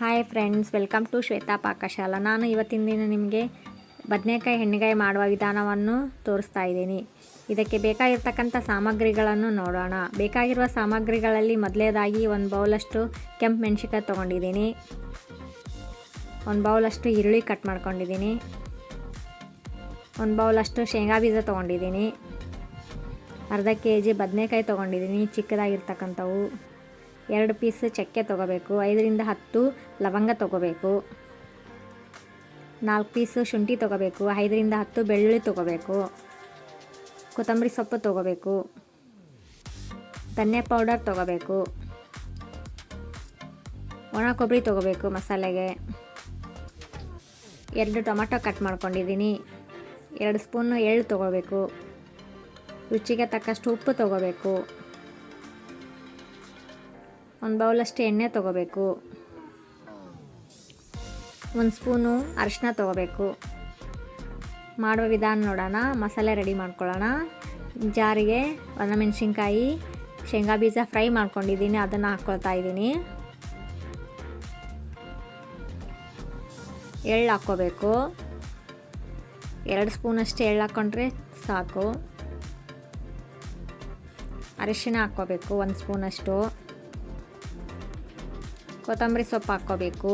Hi friends, welcome to Shweta Pakashala. ನಾನು ಇವತ್ತಿನ ದಿನ ನಿಮಗೆ ಬದನೆಕಾಯಿ ಎಣ್ಣೆಗಾಯಿ ಮಾಡುವ ವಿಧಾನವನ್ನು ತೋರಿಸ್ತಾ ಇದ್ದೀನಿ. ಇದಕ್ಕೆ ಬೇಕಾಗಿರ್ತಕ್ಕಂಥ ಸಾಮಗ್ರಿಗಳನ್ನು ನೋಡೋಣ. ಬೇಕಾಗಿರುವ ಸಾಮಗ್ರಿಗಳಲ್ಲಿ ಮೊದಲನೇದಾಗಿ ಒಂದು ಬೌಲಷ್ಟು ಕೆಂಪು ಮೆಣಸಿನ್ಕಾಯಿ ತೊಗೊಂಡಿದ್ದೀನಿ, ಒಂದು ಬೌಲಷ್ಟು ಈರುಳ್ಳಿ ಕಟ್ ಮಾಡ್ಕೊಂಡಿದ್ದೀನಿ, ಒಂದು ಬೌಲಷ್ಟು ಶೇಂಗಾ ಬೀಜ ತೊಗೊಂಡಿದ್ದೀನಿ, ಅರ್ಧ kg ಬದನೆಕಾಯಿ ತೊಗೊಂಡಿದ್ದೀನಿ ಚಿಕ್ಕದಾಗಿರ್ತಕ್ಕಂಥವು, 2 ಪೀಸ್ ಚಕ್ಕೆ ತೊಗೋಬೇಕು, 5ರಿಂದ 10 ಲವಂಗ ತೊಗೋಬೇಕು, 4 ಪೀಸ್ ಶುಂಠಿ ತೊಗೋಬೇಕು, 5ರಿಂದ 10 ಬೆಳ್ಳುಳ್ಳಿ ತೊಗೋಬೇಕು, ಕೊತ್ತಂಬರಿ ಸೊಪ್ಪು ತೊಗೋಬೇಕು, ಧನಿಯಾ ಪೌಡರ್ ತೊಗೋಬೇಕು, ಒಣ ಕೊಬ್ಬರಿ ತೊಗೋಬೇಕು ಮಸಾಲೆಗೆ, 2 ಟೊಮೆಟೊ ಕಟ್ ಮಾಡ್ಕೊಂಡಿದ್ದೀನಿ, 2 ಸ್ಪೂನ್ ಎಳ್ಳು ತೊಗೋಬೇಕು, ರುಚಿಗೆ ತಕ್ಕಷ್ಟು ಉಪ್ಪು ತೊಗೋಬೇಕು, 1 ಬೌಲಷ್ಟು ಎಣ್ಣೆ ತೊಗೋಬೇಕು, 1 ಸ್ಪೂನು ಅರಿಶಿನ ತೊಗೋಬೇಕು. ಮಾಡುವ ವಿಧಾನ ನೋಡೋಣ. ಮಸಾಲೆ ರೆಡಿ ಮಾಡ್ಕೊಳ್ಳೋಣ. ಜಾರಿಗೆ ಒಣಮೆಣಸಿನ್ಕಾಯಿ, ಶೇಂಗಾ ಬೀಜ ಫ್ರೈ ಮಾಡ್ಕೊಂಡಿದ್ದೀನಿ, ಅದನ್ನು ಹಾಕ್ಕೊಳ್ತಾ ಇದ್ದೀನಿ. ಎಳ್ಳು ಹಾಕ್ಕೋಬೇಕು, 2 ಸ್ಪೂನಷ್ಟು ಎಳ್ಳು ಹಾಕ್ಕೊಂಡ್ರೆ ಸಾಕು. ಅರಿಶಿನ ಹಾಕ್ಕೋಬೇಕು 1 ಸ್ಪೂನಷ್ಟು, ಕೊತ್ತಂಬರಿ ಸೊಪ್ಪು ಹಾಕ್ಕೋಬೇಕು,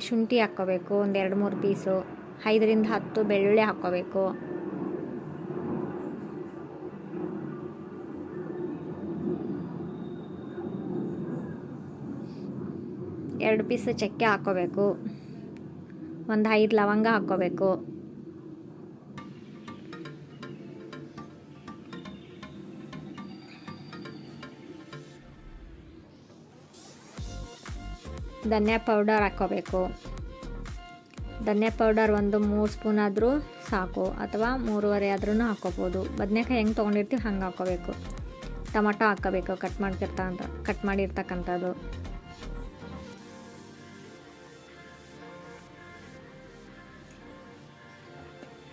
ಶುಂಠಿ ಹಾಕ್ಕೋಬೇಕು ಒಂದು 2-3 ಪೀಸು, 5ರಿಂದ 10 ಬೆಳ್ಳುಳ್ಳಿ ಹಾಕ್ಕೋಬೇಕು, ಎರಡು ಪೀಸ್ ಚಕ್ಕೆ ಹಾಕ್ಕೋಬೇಕು, ಒಂದು 5 ಲವಂಗ ಹಾಕ್ಕೋಬೇಕು, ಧನಿಯಾ ಪೌಡರ್ ಹಾಕ್ಕೋಬೇಕು. ಧನಿಯಾ ಪೌಡರ್ ಒಂದು 3 ಸ್ಪೂನ್ ಆದರೂ ಸಾಕು, ಅಥವಾ 3.5 ಆದ್ರೂ ಹಾಕ್ಕೋಬೋದು. ಬದನೆಕಾಯಿ ಹೆಂಗೆ ತೊಗೊಂಡಿರ್ತೀವಿ ಹಂಗೆ ಹಾಕ್ಕೋಬೇಕು. ಟೊಮಟೊ ಹಾಕ್ಕೋಬೇಕು, ಕಟ್ ಮಾಡಿರ್ತಕ್ಕಂಥದ್ದು.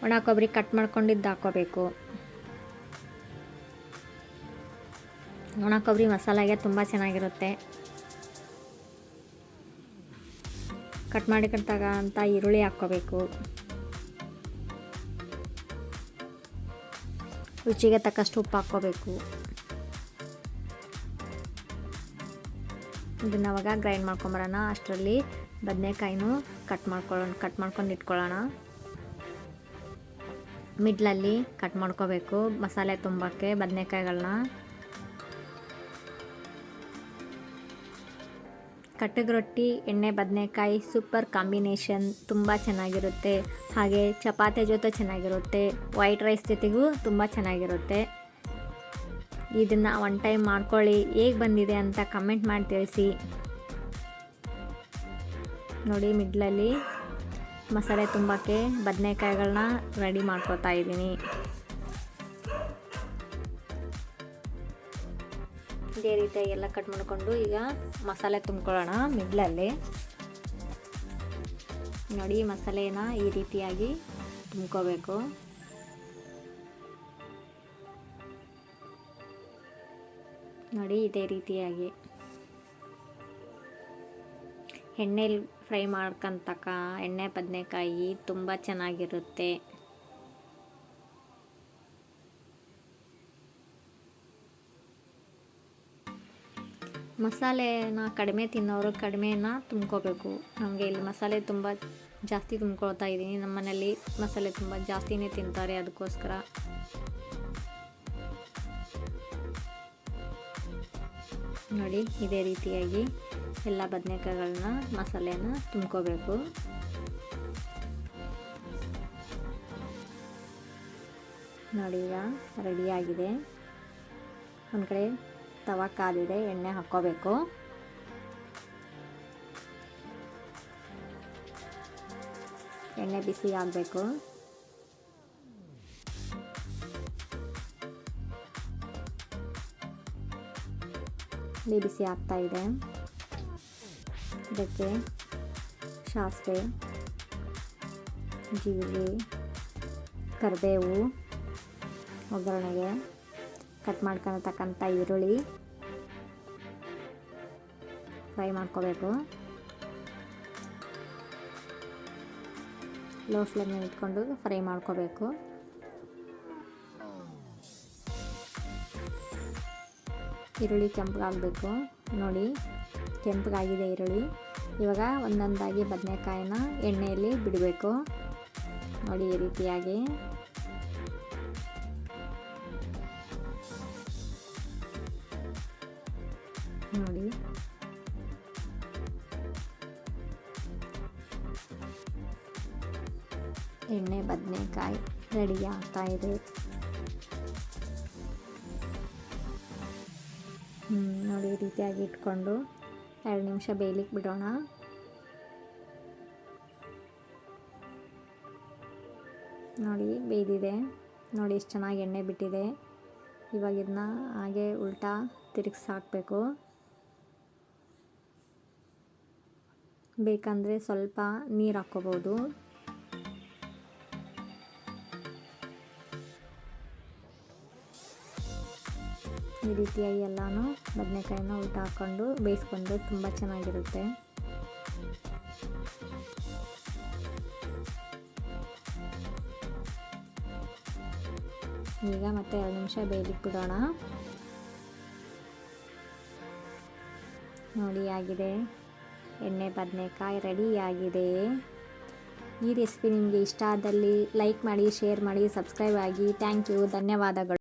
ಒಣ ಕೊಬ್ಬರಿ ಕಟ್ ಮಾಡ್ಕೊಂಡಿದ್ದು ಹಾಕ್ಕೋಬೇಕು. ಒಣ ಕೊಬ್ಬರಿ ಮಸಾಲೆಗೆ ತುಂಬ ಚೆನ್ನಾಗಿರುತ್ತೆ. ಕಟ್ ಮಾಡಿರ್ತಕ್ಕಂಥ ಈರುಳ್ಳಿ ಹಾಕ್ಕೋಬೇಕು. ರುಚಿಗೆ ತಕ್ಕಷ್ಟು ಉಪ್ಪು ಹಾಕ್ಕೋಬೇಕು. ಇದನ್ನು ಅವಾಗ ಗ್ರೈಂಡ್ ಮಾಡ್ಕೊಂಬರೋಣ. ಅಷ್ಟರಲ್ಲಿ ಬದನೆಕಾಯಿನೂ ಕಟ್ ಮಾಡ್ಕೊಂಡು ಇಟ್ಕೊಳ್ಳೋಣ. ಮಿಡ್ಲಲ್ಲಿ ಕಟ್ ಮಾಡ್ಕೋಬೇಕು ಮಸಾಲೆ ತುಂಬಕ್ಕೆ ಬದನೆಕಾಯಿಗಳನ್ನ. ಕಟ್ಟಗೆ ರೊಟ್ಟಿ, ಎಣ್ಣೆ ಬದನೆಕಾಯಿ ಸೂಪರ್ ಕಾಂಬಿನೇಷನ್, ತುಂಬ ಚೆನ್ನಾಗಿರುತ್ತೆ. ಹಾಗೆ ಚಪಾತಿ ಜೊತೆ ಚೆನ್ನಾಗಿರುತ್ತೆ, ವೈಟ್ ರೈಸ್ ಜೊತೆಗೂ ತುಂಬ ಚೆನ್ನಾಗಿರುತ್ತೆ. ಇದನ್ನು 1 ಟೈಮ್ ಮಾಡ್ಕೊಳ್ಳಿ. ಹೇಗೆ ಬಂದಿದೆ ಅಂತ ಕಮೆಂಟ್ ಮಾಡಿ ತಿಳಿಸಿ. ನೋಡಿ, ಮಿಡ್ಲಲ್ಲಿ ಮಸಾಲೆ ತುಂಬಕ್ಕೆ ಬದನೆಕಾಯಿಗಳನ್ನ ರೆಡಿ ಮಾಡ್ಕೊತಾ ಇದ್ದೀನಿ. ಇದೇ ರೀತಿಯಾಗಿ ಎಲ್ಲ ಕಟ್ ಮಾಡಿಕೊಂಡು ಈಗ ಮಸಾಲೆ ತುಂಬ್ಕೊಳ್ಳೋಣ ಮಿಡ್ಲಲ್ಲಿ. ನೋಡಿ, ಮಸಾಲೆನ ಈ ರೀತಿಯಾಗಿ ತುಂಬ್ಕೋಬೇಕು. ನೋಡಿ, ಇದೇ ರೀತಿಯಾಗಿ ಎಣ್ಣೆಲಿ ಫ್ರೈ ಮಾಡ್ಕೊಂತಕ್ಕ ಎಣ್ಣೆ ಬದನೆಕಾಯಿ ತುಂಬ ಚೆನ್ನಾಗಿರುತ್ತೆ. ಮಸಾಲೆನ ಕಡಿಮೆ ತಿನ್ನೋರು ಕಡಿಮೆನ ತುಂಬ್ಕೋಬೇಕು. ನಮಗೆ ಇಲ್ಲಿ ಮಸಾಲೆ ತುಂಬ ಜಾಸ್ತಿ ತುಂಬ್ಕೊಳ್ತಾ ಇದ್ದೀನಿ. ನಮ್ಮ ಮನೇಲಿ ಮಸಾಲೆ ತುಂಬ ಜಾಸ್ತಿನೇ ತಿಂತಾರೆ, ಅದಕ್ಕೋಸ್ಕರ. ನೋಡಿ, ಇದೇ ರೀತಿಯಾಗಿ ಎಲ್ಲ ಬದನೆಕಾಯಿಗಳನ್ನ ಮಸಾಲೆನ ತುಂಬ್ಕೋಬೇಕು. ನೋಡಿ, ಈಗ ರೆಡಿಯಾಗಿದೆ. ಒಂದು ಕಡೆ ತವಾ ಕಾದಿದೆ, ಎಣ್ಣೆ ಹಾಕ್ಕೋಬೇಕು. ಎಣ್ಣೆ ಬಿಸಿ ಆಗಬೇಕು. ಬಿಸಿ ಆಗ್ತಾ ಇದೆ. ಇದಕ್ಕೆ ಸಾಸಿವೆ, ಜೀರಿಗೆ, ಕರಿಬೇವು ಒಗ್ಗರಣೆಗೆ, ಕಟ್ ಮಾಡ್ಕೊಳತಕ್ಕಂಥ ಈರುಳ್ಳಿ ಫ್ರೈ ಮಾಡ್ಕೋಬೇಕು. ಲೋ ಫ್ಲೇಮ್ನಲ್ಲಿ ಇಟ್ಕೊಂಡು ಫ್ರೈ ಮಾಡ್ಕೋಬೇಕು. ಈರುಳ್ಳಿ ಕೆಂಪಗಾಗಬೇಕು. ನೋಡಿ, ಕೆಂಪಗಾಗಿದೆ ಈರುಳ್ಳಿ. ಇವಾಗ ಒಂದೊಂದಾಗಿ ಬದನೆಕಾಯಿನ ಎಣ್ಣೆಯಲ್ಲಿ ಬಿಡಬೇಕು. ನೋಡಿ, ಈ ರೀತಿಯಾಗಿ ನೋಡಿ. ಎಣ್ಣೆ ಬದನೆಕಾಯಿ ರೆಡಿ ಆಗ್ತಾ ಇದೆ. ನೋಡಿ, ಈ ರೀತಿಯಾಗಿ ಇಟ್ಕೊಂಡು 2 ನಿಮಿಷ ಬೇಯಲಿಕ್ಕೆ ಬಿಡೋಣ. ನೋಡಿ, ಬೇಯ್ದಿದೆ. ನೋಡಿ ಎಷ್ಟು ಚೆನ್ನಾಗಿ ಎಣ್ಣೆ ಬಿಟ್ಟಿದೆ. ಇವಾಗ ಇದನ್ನ ಹಾಗೆ ಉಲ್ಟಾ ತಿರುಗಿಸಿ ಹಾಕಬೇಕು. ಬೇಕಂದರೆ ಸ್ವಲ್ಪ ನೀರು ಹಾಕ್ಕೋಬೋದು. ಈ ರೀತಿಯಾಗಿ ಎಲ್ಲನೂ ಬದನೆಕಾಯಿನ ಉಲ್ಟಾ ಹಾಕ್ಕೊಂಡು ಬೇಯಿಸ್ಕೊಂಡ್ರೆ ತುಂಬ ಚೆನ್ನಾಗಿರುತ್ತೆ. ಈಗ ಮತ್ತೆ 2 ನಿಮಿಷ ಬೇಯಲಿಕ್ಕೆ ಬಿಡೋಣ. ನೋಡಿ, ಆಗಿದೆ. ಎಣ್ಣೆ ಬದನೆಕಾಯಿ ರೆಡಿ ಆಗಿದೆ. ಈ ರೆಸಿಪಿ ನಿಮಗೆ ಇಷ್ಟ ಆದಲ್ಲಿ ಲೈಕ್ ಮಾಡಿ, ಶೇರ್ ಮಾಡಿ, ಸಬ್ಸ್ಕ್ರೈಬ್ ಆಗಿ. ಥ್ಯಾಂಕ್ ಯು, ಧನ್ಯವಾದಗಳು.